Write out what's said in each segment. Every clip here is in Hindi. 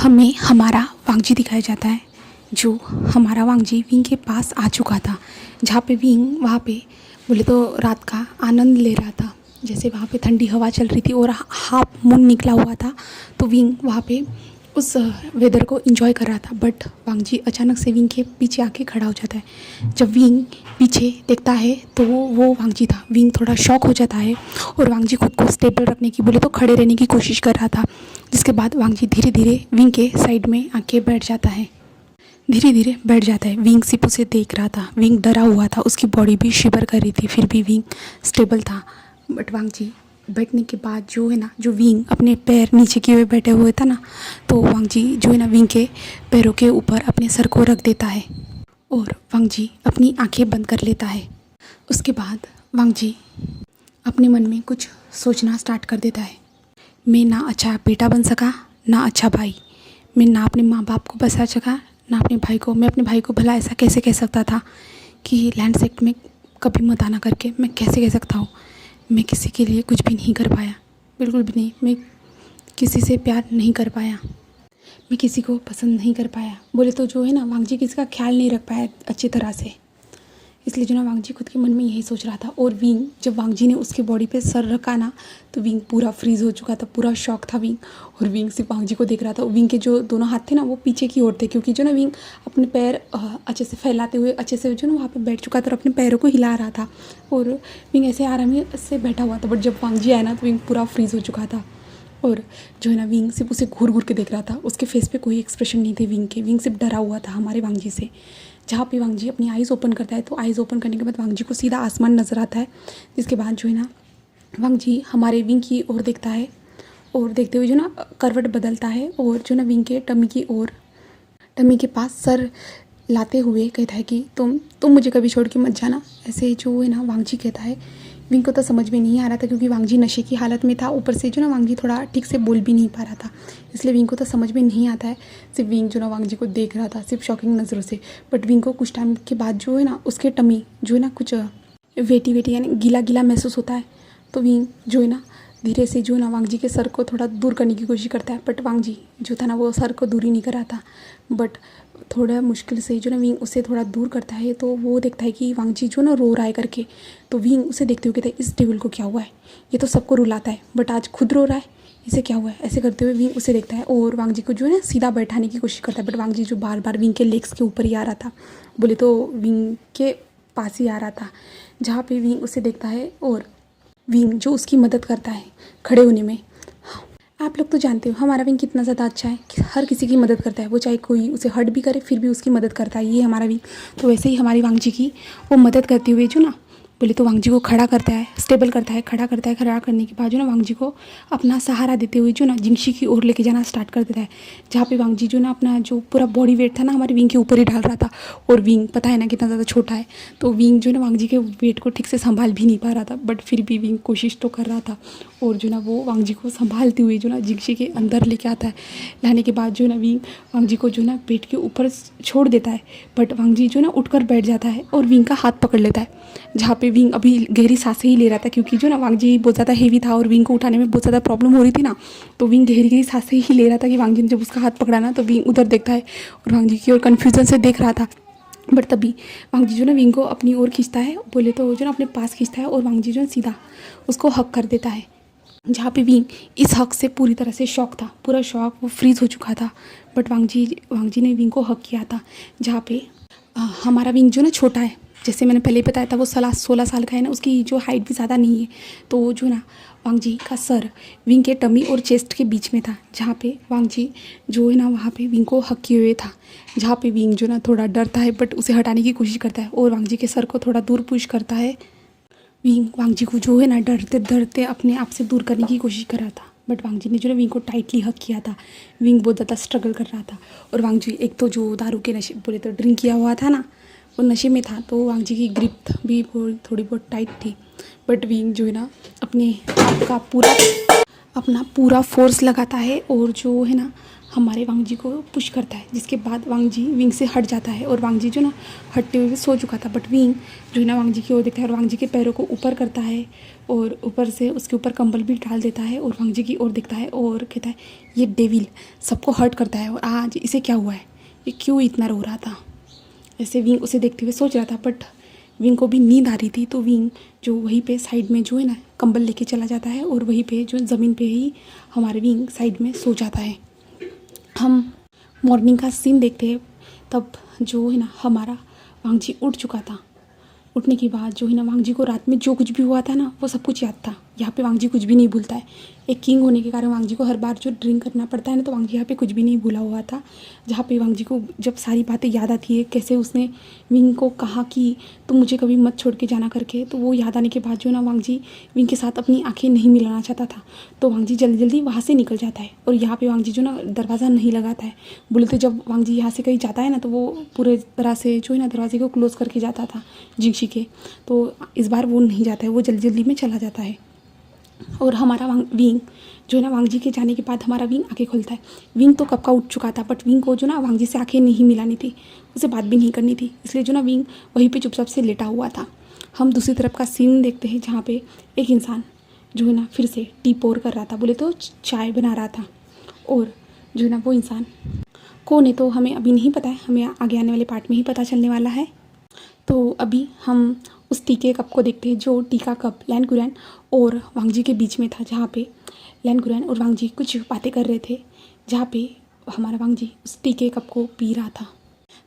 हमें हमारा वांगजी दिखाया जाता है, जो हमारा वांगजी विंग के पास आ चुका था, जहाँ पे विंग वहाँ पे बोले तो रात का आनंद ले रहा था। जैसे वहाँ पे ठंडी हवा चल रही थी और हाफ मून निकला हुआ था, तो विंग वहाँ पे उस वेदर को एंजॉय कर रहा था। बट वांगजी अचानक से विंग के पीछे आके खड़ा हो जाता है। जब विंग पीछे देखता है तो वो वांगजी था। विंग थोड़ा शॉक हो जाता है और वांगजी खुद को स्टेबल रखने की बोले तो खड़े रहने की कोशिश कर रहा था। जिसके बाद वांगजी धीरे धीरे विंग के साइड में आके बैठ जाता है। धीरे धीरे बैठ जाता है। विंग सिर्फ उसे देख रहा था। विंग डरा हुआ था, उसकी बॉडी भी शिवर कर रही थी, फिर भी विंग स्टेबल था। बट वांगजी बैठने के बाद जो है ना, जो विंग अपने पैर नीचे किए हुए बैठे हुए था ना, तो वांगजी जो है ना विंग के पैरों के ऊपर अपने सर को रख देता है और वांगजी अपनी आंखें बंद कर लेता है। उसके बाद वांगजी अपने मन में कुछ सोचना स्टार्ट कर देता है। मैं ना अच्छा बेटा बन सका, ना अच्छा भाई। मैं ना अपने माँ बाप को बचा सका, ना अपने भाई को। मैं अपने भाई को भला ऐसा कैसे कह सकता था कि लैंड सेक्ट में कभी मत आना करके। मैं कैसे कह सकता हूँ। मैं किसी के लिए कुछ भी नहीं कर पाया, बिल्कुल भी नहीं। मैं किसी से प्यार नहीं कर पाया, मैं किसी को पसंद नहीं कर पाया। बोले तो जो है ना वांगजी किसी का ख्याल नहीं रख पाया अच्छी तरह से। इसलिए जो ना वांगजी खुद के मन में यही सोच रहा था। और विंग जब वांगजी ने उसके बॉडी पे सर रखा ना, तो विंग पूरा फ्रीज हो चुका था, पूरा शॉक था विंग। और विंग सिर्फ वांगजी को देख रहा था। विंग के जो दोनों हाथ थे ना, वो पीछे की ओर थे, क्योंकि जो ना विंग अपने पैर अच्छे से फैलाते हुए अच्छे से जो ना वहाँ पे बैठ चुका था और अपने पैरों को हिला रहा था। और विंग ऐसे आराम से बैठा हुआ था। बट जब वांगजी आया ना, तो विंग पूरा फ्रीज हो चुका था। और जो है ना विंग सिर्फ उसे घूर घूर के देख रहा था। उसके फेस पे कोई एक्सप्रेशन नहीं थे विंग के। विंग सिर्फ डरा हुआ था हमारे वांगजी से। जहाँ पे वांगजी अपनी आइज़ ओपन करता है, तो आइज़ ओपन करने के बाद वांगजी को सीधा आसमान नज़र आता है। जिसके बाद जो है ना वांगजी हमारे विंग की ओर देखता है और देखते हुए जो ना करवट बदलता है और जो ना विंग के टमी के पास सर लाते हुए कहता है कि तुम मुझे कभी छोड़ के मत जाना। ऐसे जो है ना वांगजी कहता है। विंग को तो समझ में नहीं आ रहा था, क्योंकि वांगजी नशे की हालत में था। ऊपर से जो ना वांगजी थोड़ा ठीक से बोल भी नहीं पा रहा था, इसलिए विंग को तो समझ में नहीं आता है। सिर्फ विंग जो ना वांगजी को देख रहा था, सिर्फ शॉकिंग नज़रों से। बट विंग को कुछ टाइम के बाद जो है ना उसके टमी जो है ना कुछ वेटी यानी गीला गीला महसूस होता है। तो विंग जो है ना धीरे से जो ना वांगजी के सर को थोड़ा दूर करने की कोशिश करता है। बट वांगजी जो था ना, वो सर को दूर ही नहीं कर रहा था। बट थोड़ा मुश्किल से जो ना विंग उसे थोड़ा दूर करता है, तो वो देखता है कि वांगजी जो ना रो रहा है करके। तो विंग उसे देखते हुए कहता है, इस डेविल को क्या हुआ है, ये तो सबको रुलाता है बट आज खुद रो रहा है, इसे क्या हुआ है। ऐसे करते हुए विंग उसे देखता है और वांगजी को जो है ना सीधा बैठाने की कोशिश करता है। बट वांगजी जो बार बार विंग के लेग्स के ऊपर ही आ रहा था, बोले तो विंग के पास ही आ रहा था, जहाँ पे विंग उसे देखता है और विंग जो उसकी मदद करता है खड़े होने में। आप लोग तो जानते हो हमारा विंग कितना ज़्यादा अच्छा है कि हर किसी की मदद करता है। वो चाहे कोई उसे हर्ट भी करे, फिर भी उसकी मदद करता है। ये हमारा विंग। तो वैसे ही हमारी वांगजी की वो मदद करते हुए जो ना बोले तो वांगजी को खड़ा करता है, स्टेबल करता है, खड़ा करता है। खड़ा करने के बाद जो ना वांगजी को अपना सहारा देते हुए जो ना जिंगशी की ओर लेके जाना स्टार्ट कर देता है। जहाँ पे वांगजी जो ना अपना जो पूरा बॉडी वेट था ना हमारे विंग के ऊपर ही डाल रहा था। और विंग पता है ना कितना ज़्यादा छोटा है, तो विंग जो ना वांगजी के वेट को ठीक से संभाल भी नहीं पा रहा था। बट फिर भी विंग कोशिश तो कर रहा था और जो ना वो वांगजी को संभालते हुए जो ना जिंगशी के अंदर लेके आता है। लाने के बाद जो ना विंग वांगजी को जो ना पेट के ऊपर छोड़ देता है। बट वांगजी जो ना उठकर बैठ जाता है और विंग का हाथ पकड़ लेता है। जहाँ पे विंग अभी गहरी सांसें ही ले रहा था, क्योंकि जो ना वांगजी बहुत ज़्यादा हेवी था और विंग को उठाने में बहुत ज़्यादा प्रॉब्लम हो रही थी ना, तो विंग गहरी गहरी सांसें ही ले रहा था। कि वांगजी ने जब उसका हाथ पकड़ा ना, तो विंग उधर देखता है और वांगजी की ओर कन्फ्यूजन से देख रहा था। बट तभी वांगजी जो ना विंग को अपनी ओर खींचता है, बोले तो जो ना अपने पास खींचता है और वांगजी जो सीधा उसको हक कर देता है। जहाँ पे विंग इस हक से पूरी तरह से शॉक था, पूरा शॉक, वो फ्रीज हो चुका था। बट वांगजी ने विंग को हक किया था। जहाँ पे हमारा विंग जो ना छोटा है, जैसे मैंने पहले ही बताया था, वो 16 साल का है ना, उसकी जो हाइट भी ज़्यादा नहीं है। तो जो ना वांगजी का सर विंग के टमी और चेस्ट के बीच में था, जहाँ पे वांगजी जो है ना वहाँ पे विंग को हक किए हुए था। जहाँ पे विंग जो ना थोड़ा डरता है, बट उसे हटाने की कोशिश करता है और वांगजी के सर को थोड़ा दूर पुश करता है। विंग वांगजी को जो है ना डरते डरते अपने आप से दूर करने की कोशिश कर रहा था। बट वांगजी ने जो ना विंग को टाइटली हक किया था। विंग बहुत ज़्यादा स्ट्रगल कर रहा था और वांगजी एक तो जो दारू के नशे बोले तो ड्रिंक किया हुआ था ना, वो नशे में था, तो वांगजी की ग्रिप भी थोड़ी बहुत टाइट थी। बट विंग जो है ना अपने आप का अपना पूरा फोर्स लगाता है और जो है ना हमारे वांग जी को पुश करता है, जिसके बाद वांग जी विंग से हट जाता है और वांग जी जो ना हटते हुए सो चुका था, बट विंग जो है ना वांग जी की ओर देखता है और वांग जी के पैरों को ऊपर करता है और ऊपर से उसके ऊपर कंबल भी डाल देता है और वांग जी की ओर देखता है और कहता है ये डेविल सबको हर्ट करता है और आज इसे क्या हुआ है, ये क्यों इतना रो रहा था। ऐसे विंग उसे देखते हुए सोच रहा था, बट विंग को भी नींद आ रही थी, तो विंग जो वहीं पे साइड में जो है ना कंबल लेके चला जाता है और वहीं पे जो ज़मीन पे ही हमारे विंग साइड में सो जाता है। हम मॉर्निंग का सीन देखते हैं, तब जो है ना हमारा वांग जी उठ चुका था। उठने के बाद जो है ना वांग जी को रात में जो कुछ भी हुआ था ना वो सब कुछ याद था। यहाँ पे वांग जी कुछ भी नहीं भूलता है। एक किंग होने के कारण वांग जी को हर बार जो ड्रिंक करना पड़ता है ना, तो वांग जी यहाँ पे कुछ भी नहीं भूला हुआ था। जहाँ पे वांग जी को जब सारी बातें याद आती है, कैसे उसने विंग को कहा कि तुम मुझे कभी मत छोड़ के जाना करके, तो वो याद आने के बाद जो ना वांग जी विंग के साथ अपनी आंखें नहीं मिलाना चाहता था, तो वांग जी जल्दी जल्दी वहाँ से निकल जाता है। और यहाँ पे वांग जी जो ना दरवाज़ा नहीं लगाता है। बोले तो जब वांग जी यहाँ से कहीं जाता है ना, तो वो पूरे तरह से जो है ना दरवाजे को क्लोज़ करके जाता था जिंगशी के, तो इस बार वो नहीं जाता है, वो जल्दी जल्दी में चला जाता है। और हमारा विंग जो है ना वांग जी के जाने के बाद हमारा विंग आंखें खोलता है। विंग तो कब का उठ चुका था, बट विंग को जो ना वांग जी से आंखें नहीं मिलानी थी, उसे बात भी नहीं करनी थी, इसलिए जो ना विंग वहीं पे चुपचाप से लेटा हुआ था। हम दूसरी तरफ का सीन देखते हैं, जहाँ पे एक इंसान जो है ना फिर से टी पोर कर रहा था, बोले तो चाय बना रहा था। और जो है ना वो इंसान कौन है तो हमें अभी नहीं पता है, हमें आगे आने वाले पार्ट में ही पता चलने वाला है। तो अभी हम उस टी के कप को देखते हैं, जो टी का कप लैन कुरैन और वांग जी के बीच में था, जहाँ पे लैन कुरैन और वांग जी कुछ बातें कर रहे थे, जहाँ पे हमारा वांग जी उस टी के कप को पी रहा था।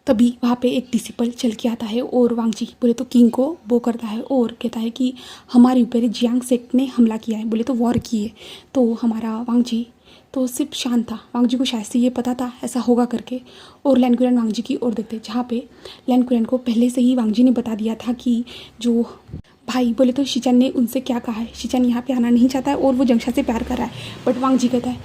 तभी वहाँ पे एक डिसिपल चल के आता है और वांग जी बोले तो किंग को वो करता है और कहता है कि हमारे ऊपर जियांग सेक्ट ने हमला किया है, बोले तो वॉर की है। तो हमारा वांग जी तो सिर्फ शांत था, वांग जी को शायद से ये पता था ऐसा होगा करके। और लैन कुरैन वांग जी की ओर देखते, जहाँ पे लैन कुरैन को पहले से ही वांग जी ने बता दिया था कि जो भाई बोले तो शिचन ने उनसे क्या कहा है, शिचन यहाँ पे आना नहीं चाहता है और वो जंगशा से प्यार कर रहा है। बट वांग जी कहता है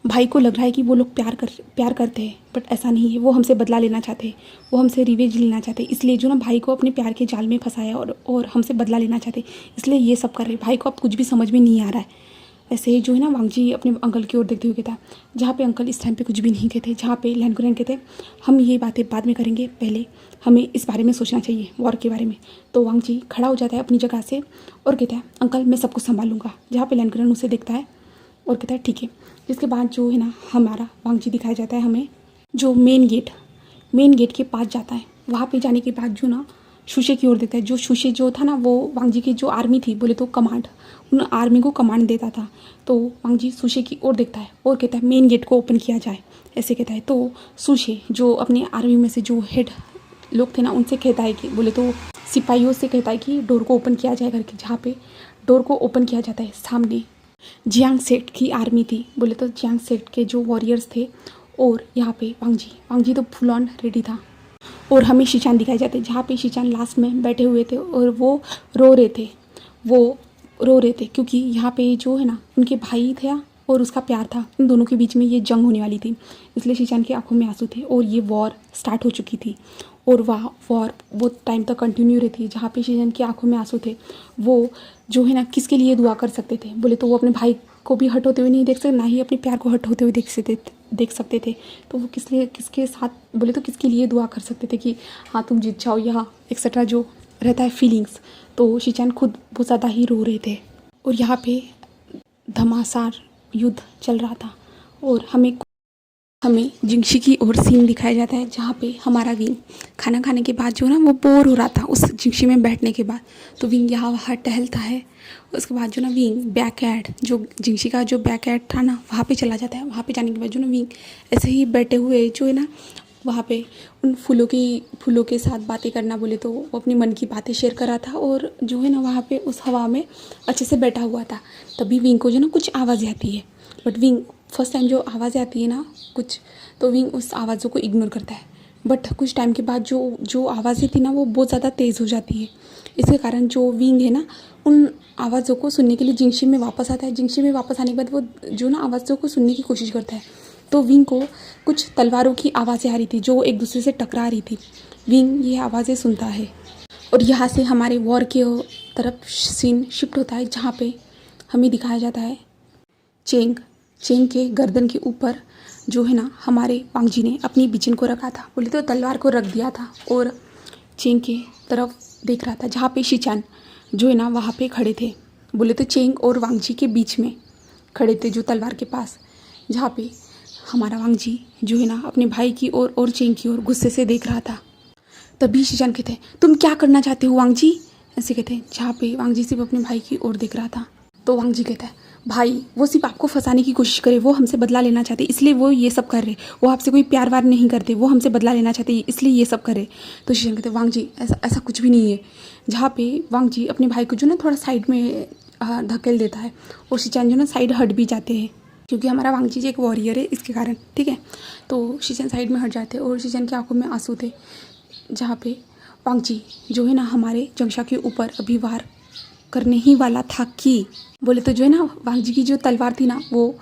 भाई को लग रहा है कि वो लोग प्यार करते हैं, बट ऐसा नहीं है, वो हमसे बदला लेना चाहते हैं, वो हमसे रिवेंज लेना चाहते हैं, इसलिए जो ना भाई को अपने प्यार के जाल में फंसाया और हमसे बदला लेना चाहते, इसलिए ये सब कर रहे। भाई को अब कुछ भी समझ में नहीं आ रहा है। ऐसे ही जो है ना वांग जी अपने अंकल की ओर देखते हुए कहता, जहाँ पे अंकल इस टाइम पे कुछ भी नहीं कहते, जहाँ पे लैन कुरैन कहते हम ये बातें बाद में करेंगे, पहले हमें इस बारे में सोचना चाहिए, वॉर के बारे में। तो वांग जी खड़ा हो जाता है अपनी जगह से और कहता है अंकल मैं सब कुछ संभाल लूँगा। जहाँ पे लैन कुरैन उसे देखता है और कहता है ठीक है। जिसके बाद जो है ना हमारा वांग जी दिखाया जाता है हमें, जो मेन गेट के पास जाता है। वहाँ पे जाने के बाद जो ना शुशे की ओर देखता है। जो शुशे जो था ना वो वांग जी की जो आर्मी थी, बोले तो कमांड, उन आर्मी को कमांड देता था। तो वांग जी शुशे की ओर देखता है और कहता है मेन गेट को ओपन किया जाए, ऐसे कहता है। तो शुशे जो अपने आर्मी में से जो हेड लोग थे ना उनसे कहता है कि बोले तो सिपाहियों से कहता है कि डोर को ओपन किया जाए करके। जहाँ पे डोर को ओपन किया जाता है, सामने जियांग सेक्ट की आर्मी थी, बोले तो जियांग सेक्ट के जो वॉरियर्स थे। और यहाँ पे वांग जी तो फुल ऑन रेडी था। और हमें शिचान दिखाए जाते, जहाँ पे शिचान लास्ट में बैठे हुए थे और वो रो रहे थे क्योंकि यहाँ पे जो है ना उनके भाई थे और उसका प्यार था, इन दोनों के बीच में ये जंग होने वाली थी, इसलिए शिचान की आंखों में आंसू थे और ये वॉर स्टार्ट हो चुकी थी। और वह वॉर वो टाइम तक कंटिन्यू रहती है। जहाँ पे शिचान की आंखों में आंसू थे, वो जो है ना किसके लिए दुआ कर सकते थे, बोले तो वो अपने भाई को भी हट होते हुए नहीं देख सकते, ना ही अपने प्यार को हट होते हुए देख सकते थे। तो वो किसके साथ, बोले तो किसके लिए दुआ कर सकते थे कि हाँ तुम जीत जाओ या एक्सेट्रा जो रहता है फीलिंग्स। तो शिचान खुद बहुत ज़्यादा ही रो रहे थे और यहाँ पे घमासान युद्ध चल रहा था। और हमें जिंगशी की ओर सीन दिखाया जाता है, जहाँ पे हमारा विंग खाना खाने के बाद जो ना वो बोर हो रहा था उस जिंगशी में बैठने के बाद। तो विंग यहाँ वहाँ टहलता है। उसके बाद जो ना विंग बैक एड, जो जिंगशी का जो बैक एड था ना वहाँ पे चला जाता है। वहाँ पे जाने के बाद जो ना विंग ऐसे ही बैठे हुए जो है ना वहाँ पे उन फूलों के साथ बातें करना, बोले तो वो अपनी मन की बातें शेयर कर रहा था। और जो है ना वहाँ पे उस हवा में अच्छे से बैठा हुआ था। तभी विंग को जो ना कुछ आवाज़ें आती है, बट विंग फर्स्ट टाइम जो आवाज़ें आती है ना कुछ, तो विंग उस आवाज़ों को इग्नोर करता है। बट कुछ टाइम के बाद जो आवाज़ें थी ना वो बहुत ज़्यादा तेज़ हो जाती है। इसके कारण जो विंग है ना उन आवाज़ों को सुनने के लिए जिंगशी में वापस आता है। जिंगशी में वापस आने के बाद वो जो ना आवाज़ों को सुनने की कोशिश करता है। तो विंग को कुछ तलवारों की आवाज़ें आ रही थी जो एक दूसरे से टकरा रही थी। विंग ये आवाज़ें सुनता है और यहाँ से हमारे वॉर के तरफ सीन शिफ्ट होता है, जहाँ पे हमें दिखाया जाता है चेंग के गर्दन के ऊपर जो है ना हमारे वांगजी ने अपनी बिचिन को रखा था, बोले तो तलवार को रख दिया था और चेंग के तरफ देख रहा था जहाँ पे शीचान जो है ना वहाँ पे खड़े थे। बोले तो चेंग और वांगजी के बीच में खड़े थे, जो तलवार के पास, जहाँ पे हमारा वांगजी जो है ना अपने भाई की ओर और चेंग की ओर गुस्से से देख रहा था। तभी शीचान कहते हैं, तुम क्या करना चाहते हो वांगजी, ऐसे कहते हैं, जहाँ पे वांगजी सिर्फ अपने भाई की ओर देख रहा था। तो वांगजी कहता है, भाई वो सिर्फ आपको फंसाने की कोशिश करे, वो हमसे बदला लेना चाहते इसलिए वो ये सब कर रहे, वो आपसे कोई प्यार वार नहीं करते, वो हमसे बदला लेना चाहते इसलिए ये सब करे। तो शीचान कहते हैं, वांगजी ऐसा कुछ भी नहीं है। जहाँ पे वांगजी अपने भाई को जो ना थोड़ा साइड में धकेल देता है और शीचान जो ना साइड हट भी जाते हैं, क्योंकि हमारा वांगजी जी एक वॉरियर है इसके कारण, ठीक है। तो शीचान साइड में हट जाते और शीचान की आंखों में आंसू थे, जहाँ पे वांगजी जो है ना हमारे जंगशा के ऊपर अभी वार करने ही वाला था कि, बोले तो जो है ना वांगजी की जो तलवार थी ना वो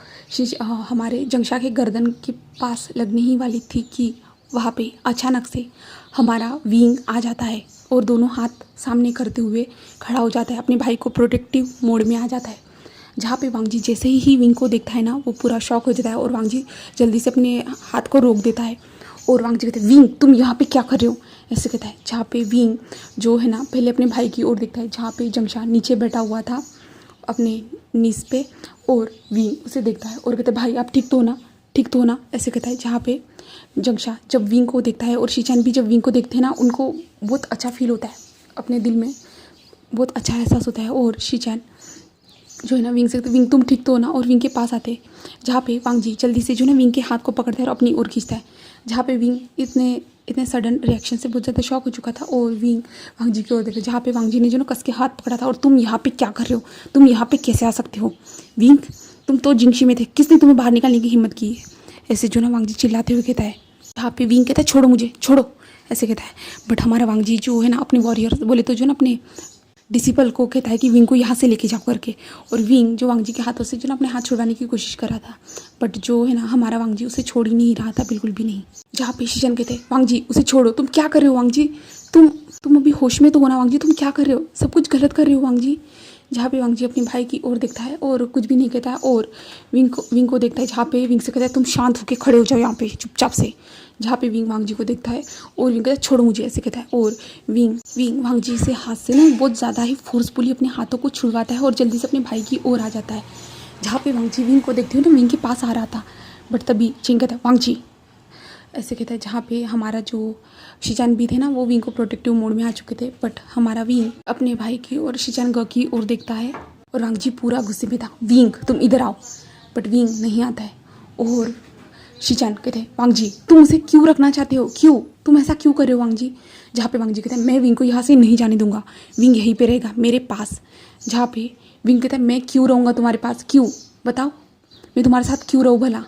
हमारे जंगशा के गर्दन के पास लगने ही वाली थी कि वहाँ पे अचानक से हमारा विंग आ जाता है और दोनों हाथ सामने करते हुए खड़ा हो जाता है, अपने भाई को प्रोटेक्टिव मोड में आ जाता है। जहाँ पे वांगजी जैसे ही विंग को देखता है ना वो पूरा शॉक हो जाता है और वांगजी जल्दी से अपने हाथ को रोक देता है और वांगजी कहते हैं, विंग तुम यहाँ पे क्या कर रहे हो, ऐसे कहता है। जहाँ पे विंग जो है ना पहले अपने भाई की ओर देखता है, जहाँ पे जंगशा नीचे बैठा हुआ था अपने नीस पे, और विंग उसे देखता है और कहता है, भाई आप ठीक तो हो ना, ठीक तो हो ना, ऐसे कहता है। जहाँ पे जंगशा जब विंग को देखता है और शीचान भी जब विंग को देखते हैं ना उनको बहुत अच्छा फील होता है, अपने दिल में बहुत अच्छा एहसास होता है। और शीचान जो है ना विंग से कहते, विंग तुम ठीक तो हो ना, और विंग के पास आते, जहाँ पे वांगजी जल्दी से जो है ना विंग के हाथ को पकड़ता है और अपनी ओर खींचता है। जहाँ पे विंग इतने सडन रिएक्शन से बहुत ज़्यादा शॉक हो चुका था और विंग वांगजी की ओर देखा, जहाँ पे वांगजी ने जो ना कस के हाथ पकड़ा था, और तुम यहाँ पे क्या कर रहे हो, तुम यहाँ पे कैसे आ सकते हो विंग, तुम तो जिंगशी में थे, किसने तुम्हें बाहर निकालने की हिम्मत की है, ऐसे जो ना वांगजी चिल्लाते हुए कहता है। जहाँ पे विंग कहता है, छोड़ो मुझे, छोड़ो, ऐसे कहता है। बट हमारा वांगजी जो है ना अपने वॉरियर बोले तो जो ना अपने डिसिपल को कहता है कि विंग को यहाँ से लेके जाओ करके, और विंग जो वांगजी के हाथों से जो ना अपने हाथ छुड़वाने की कोशिश कर रहा था, बट जो है ना हमारा वांगजी उसे छोड़ ही नहीं रहा था, बिल्कुल भी नहीं। जहाँ पे शीचान कहते हैं, वांगजी उसे छोड़ो, तुम क्या कर रहे हो वांगजी, तुम अभी होश में तो हो ना वांगजी, तुम क्या कर रहे हो, सब कुछ गलत कर रहे हो वांगजी। जहाँ पे वांगजी अपने भाई की ओर देखता है और कुछ भी नहीं कहता है, और विंग को देखता है, जहाँ पे विंग से कहता है, तुम शांत होकर खड़े हो जाओ यहाँ पे चुपचाप से। जहाँ पे विंग वांगजी को देखता है और विंग कहता है, छोड़ो मुझे, ऐसे कहता है। और विंग वांगजी से हाथ से ना बहुत ज़्यादा ही फोर्सफुली अपने हाथों को छुड़वाता है और जल्दी से अपने भाई की ओर आ जाता है। जहाँ पे वांगजी विंग को देखते हुए ना विंग के पास आ रहा था, बट तभी चेंग कहता है, वांगजी, ऐसे कहता है। जहाँ पे हमारा जो शीचान भी थे ना वो विंग को प्रोटेक्टिव मोड में आ चुके थे, बट हमारा विंग अपने भाई की और शीचान ग की ओर देखता है और वांगजी पूरा गुस्से में था, विंग तुम इधर आओ, बट विंग नहीं आता है। और शीचान कहते हैं, वांगजी तुम उसे क्यों रखना चाहते हो, क्यों, तुम ऐसा क्यों कर रहे हो वांगजी। जहाँ पे वांगजी कहते हैं, मैं विंग को यहाँ से नहीं जाने दूंगा, विंग यहीं पे रहेगा मेरे पास। जहाँ पे विंग कहता है, मैं क्यों रहूँगा तुम्हारे पास, क्यों बताओ, मैं तुम्हारे साथ क्यों रहूँ भला,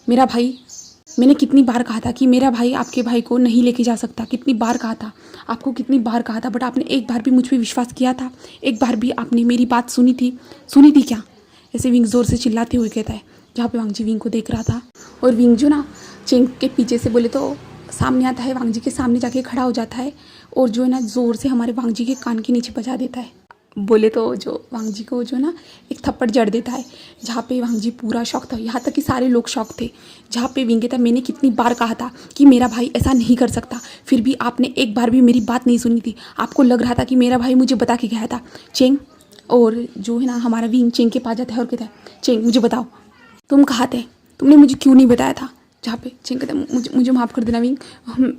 मेरा भाई, मैंने कितनी बार कहा था कि मेरा भाई आपके भाई को नहीं लेके जा सकता, कितनी बार कहा था आपको, कितनी बार कहा था, बट आपने एक बार भी मुझ पर विश्वास किया था, एक बार भी आपने मेरी बात सुनी थी क्या, ऐसे विंग ज़ोर से चिल्लाते हुए कहता है। जहाँ पे वांगजी विंग को देख रहा था और विंग जो ना चेंग के पीछे से बोले तो सामने आता है, वांगजी के सामने जाके खड़ा हो जाता है और जो है ना ज़ोर से हमारे वांगजी के कान के नीचे बजा देता है, बोले तो जो वांगजी को जो ना एक थप्पड़ जड़ देता है। जहाँ पे वांगजी पूरा शौक था, यहाँ तक कि सारे लोग शौक थे। जहाँ पे विंग कहता, मैंने कितनी बार कहा था कि मेरा भाई ऐसा नहीं कर सकता, फिर भी आपने एक बार भी मेरी बात नहीं सुनी थी, आपको लग रहा था कि मेरा भाई मुझे बता के गया था चेंग। और जो है ना हमारा विंग चेंग के पास जाता है और कहता है, चेंग मुझे बताओ तुम कहाँ थे, तुमने मुझे क्यों नहीं बताया था। जहाँ पे चेंग कहता है, मुझे माफ़ कर देना विंग,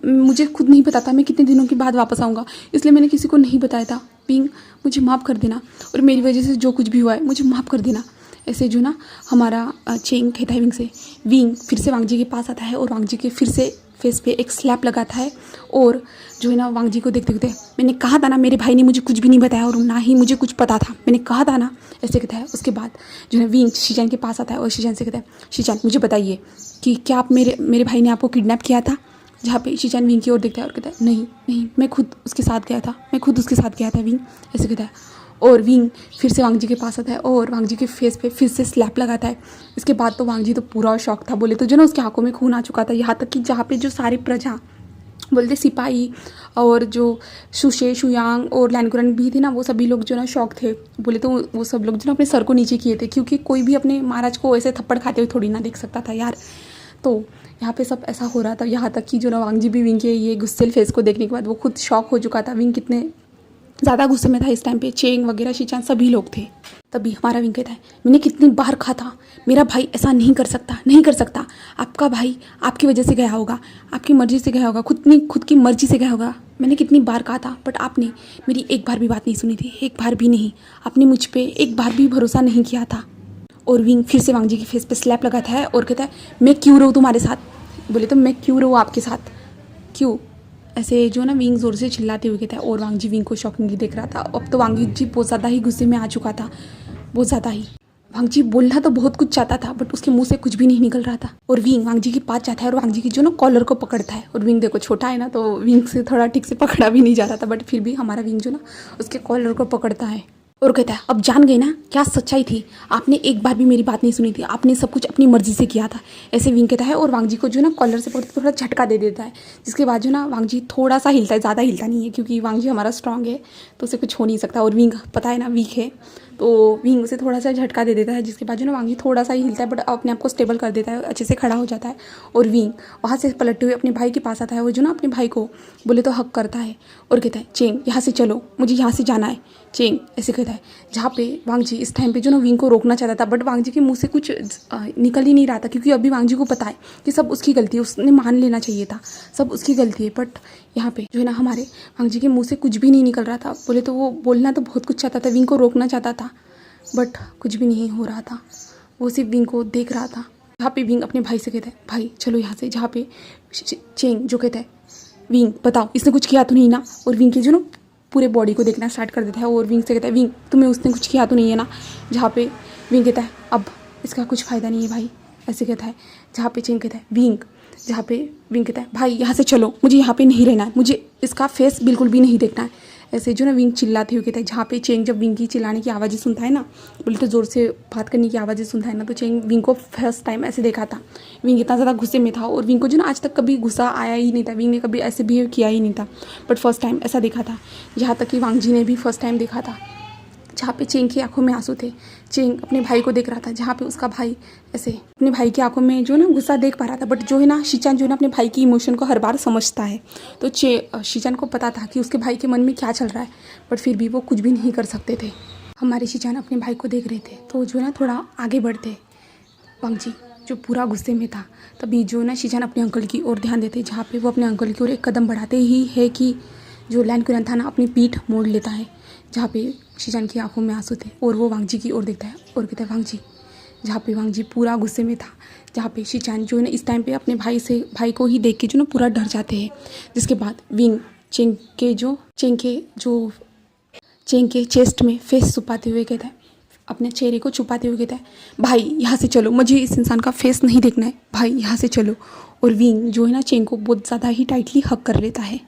मुझे खुद नहीं पता था मैं कितने दिनों के बाद वापस आऊँगा, इसलिए मैंने किसी को नहीं बताया था, विंग मुझे माफ़ कर देना, और मेरी वजह से जो कुछ भी हुआ है मुझे माफ़ कर देना। ऐसे जो ना हमारा चेंग कहता है विंग से। विंग फिर से वांगजी के पास आता है और वांगजी के फिर से फेस पे एक स्लैप लगाता है और जो है ना वांगजी को देखते देखते, मैंने कहा था ना मेरे भाई ने मुझे कुछ भी नहीं बताया और ना ही मुझे कुछ पता था, मैंने कहा था ना, ऐसे कहता है। उसके बाद जो है विंग शीचान के पास आता है और शीचान से कहता है, शीचान मुझे बताइए कि क्या आप मेरे भाई ने आपको किडनैप किया था। जहाँ पे शीचान विंग की ओर देखता है और कहता है, नहीं मैं खुद उसके साथ गया था विंग, ऐसे कहता है। और विंग फिर से वांगजी के पास आता है और वांगजी के फेस पे फिर से स्लैप लगाता है। इसके बाद तो वांगजी तो पूरा शौक था, बोले तो जो ना उसकी आंखों में खून आ चुका था, यहाँ तक कि जहाँ पे जो सारी प्रजा बोलते सिपाही और जो शुशे शुयांग और लैनकुरन भी थे ना, वो सभी लोग जो ना शौक थे, बोले तो वो सब लोग जो ना अपने सर को नीचे किए थे, क्योंकि कोई भी अपने महाराज को ऐसे थप्पड़ खाते हुए थोड़ी ना देख सकता था यार। तो यहाँ पे सब ऐसा हो रहा था, यहाँ तक कि जो ना वांग जी भी विंग के ये गुस्सेल फेस को देखने के बाद वो खुद शॉक हो चुका था। विंग कितने ज़्यादा गुस्से में था इस टाइम पे। चेंग वगैरह शिचान सभी लोग थे। तभी हमारा विंग कहता है, मैंने कितनी बार कहा था मेरा भाई ऐसा नहीं कर सकता, नहीं कर सकता। आपका भाई आपकी वजह से गया होगा, आपकी मर्ज़ी से गया होगा, खुद की मर्ज़ी से गया होगा। मैंने कितनी बार कहा था, बट आपने मेरी एक बार भी बात नहीं सुनी थी, एक बार भी नहीं। आपने मुझ पर एक बार भी भरोसा नहीं किया था। और विंग फिर से वांग जी की फेस पे स्लैप लगाता है और कहता है, मैं क्यों रहूँ तुम्हारे साथ। बोले तो मैं क्यों रहूँ आपके साथ, क्यों। ऐसे जो ना विंग ज़ोर से चिल्लाते हुए कहता है। और वांग जी विंग को शॉकिंगली देख रहा था। अब तो वांग जी बहुत ज़्यादा ही गुस्से में आ चुका था, बहुत ज़्यादा ही। वांग जी बोलना तो बहुत कुछ चाहता था, बट उसके मुंह से कुछ भी नहीं निकल रहा था। और विंग वांग जी के पास जाता है और वांग जी की जो ना कॉलर को पकड़ता है। और विंग देखो छोटा है ना, तो विंग से थोड़ा ठीक से पकड़ा भी नहीं जा रहा था, बट फिर भी हमारा विंग जो ना उसके कॉलर को पकड़ता है और कहता है, अब जान गए ना क्या सच्चाई थी। आपने एक बार भी मेरी बात नहीं सुनी थी, आपने सब कुछ अपनी मर्जी से किया था। ऐसे विंग कहता है और वांग जी को जो ना कॉलर से पकड़ थोड़ा झटका दे देता है, जिसके बाद जो ना वांग जी थोड़ा सा हिलता है, ज़्यादा हिलता नहीं है, क्योंकि वांग जी हमारा स्ट्रांग है तो उसे कुछ हो नहीं सकता। और विंग पता है ना वीक है, तो विंग उसे थोड़ा सा झटका दे देता है, जिसके बाद जो ना वांग जी थोड़ा सा ही हिलता है, बट अपने आप को स्टेबल कर देता है, अच्छे से खड़ा हो जाता है। और विंग वहाँ से पलटते हुए अपने भाई के पास आता है। वो जो ना अपने भाई को बोले तो हक करता है और कहता है, चेंग यहाँ से चलो, मुझे यहाँ से जाना है। चेंग ऐसे कहता है, जहाँ पे वांग जी इस टाइम पे जो ना विंग को रोकना चाहता था, बट वांग जी के मुंह से कुछ निकल ही नहीं रहा था, क्योंकि अभी वांग जी को पता है कि सब उसकी गलती है, उसने मान लेना चाहिए था सब उसकी गलती है। बट यहाँ पे जो है ना हमारे वांग जी के मुंह से कुछ भी नहीं निकल रहा था। बोले तो वो बोलना तो बहुत कुछ चाहता था, विंग को रोकना चाहता था, बट कुछ भी नहीं हो रहा था। वो सिर्फ विंग को देख रहा था। जहाँ पे विंग अपने भाई से कहता है, भाई चलो यहाँ से। जहाँ पे चेंग जो कहता है, विंग बताओ इसने कुछ किया तो नहीं ना। और विंग के जो ना पूरे बॉडी को देखना स्टार्ट कर देता है और विंग से कहता है, विंग तुम्हें उसने कुछ किया तो नहीं है ना। जहाँ पे विंग कहता है, अब इसका कुछ फ़ायदा नहीं है भाई, ऐसे कहता है। जहाँ पे चेंग कहता है, विंग। जहाँ पे विंग कहता है, भाई यहाँ से चलो, मुझे यहाँ पे नहीं रहना है, मुझे इसका फेस बिल्कुल भी नहीं देखना है। ऐसे जो ना विंग चिल्लाते हुए कहता है। जहाँ पे चेंग जब विंग की चिल्लाने की आवाज़ें सुनता है ना, बोले तो ज़ोर से बात करने की आवाज़ें सुनता है ना, तो चेंग विंग को फर्स्ट टाइम ऐसे देखा था। विंग इतना ज़्यादा गुस्से में था और विंग को जो ना आज तक कभी गुस्सा आया ही नहीं था, विंग ने कभी ऐसे बिहेव किया ही नहीं था, बट फर्स्ट टाइम ऐसा देखा था। यहाँ तक कि वांग जी ने भी फर्स्ट टाइम देखा था। जहाँ पे चेंग की आंखों में आंसू थे। चेंग अपने भाई को देख रहा था, जहाँ पे उसका भाई ऐसे अपने भाई की आंखों में जो ना गुस्सा देख पा रहा था, बट जो है ना शिचान जो है ना अपने भाई की इमोशन को हर बार समझता है। तो शिचान को पता था कि उसके भाई के मन में क्या चल रहा है, बट फिर भी वो कुछ भी नहीं कर सकते थे। हमारे शिचान अपने भाई को देख रहे थे, तो जो है ना थोड़ा आगे बढ़ते वांग जी जो पूरा गुस्से में था। तभी जो ना शिचान अपने अंकल की ओर ध्यान देते, जहाँ पे वो अपने अंकल की ओर एक कदम बढ़ाते ही है कि जो लैन कुरन था ना अपनी पीठ मोड़ लेता है। जहाँ पे शिचान की आंखों में आंसू थे और वो वांग जी की ओर देखता है और कहता है, वांग जी। जहाँ पे वांग जी पूरा गुस्से में था, जहाँ पे शिचान जो है ना इस टाइम पे अपने भाई को ही देख के जो ना पूरा डर जाते हैं। जिसके बाद विंग चेंग के चेस्ट में फेस छुपाते हुए कहता है, अपने चेहरे को छुपाते हुए कहता है, भाई यहाँ से चलो, मुझे इस इंसान का फेस नहीं देखना है, भाई यहाँ से चलो। और विंग जो है ना चेंग को बहुत ज़्यादा ही टाइटली हक कर लेता है।